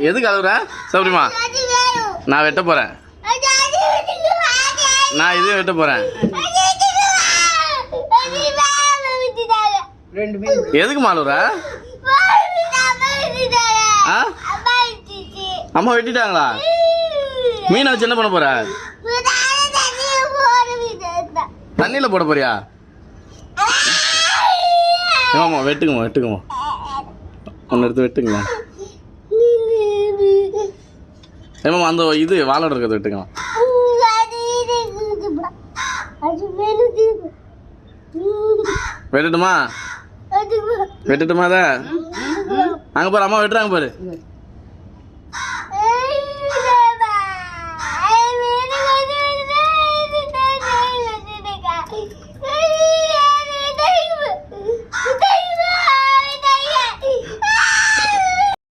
எதுக்கு அழுகுற சௌரியமா? நான் வெட்ட போகிறேன். நான் இதையும் வெட்ட போகிறேன். எதுக்கு அழுகுற? ஆ அம்மா வெட்டிட்டாங்களா? மீனை வச்சு என்ன பண்ண போற? தண்ணியில் போட போறியா? ஆமா வெட்டுங்கம்மா வெட்டுங்கம்மா. ஒன்று எடுத்து வெட்டுங்களா? ஏமாம்மா அந்த இது வாழை இருக்கிறது வெட்டுங்களா? வெட்டட்டுமா? வெட்டட்டுமா? அதை அங்கே பாரு அம்மா வெட்டுறாங்க பாரு.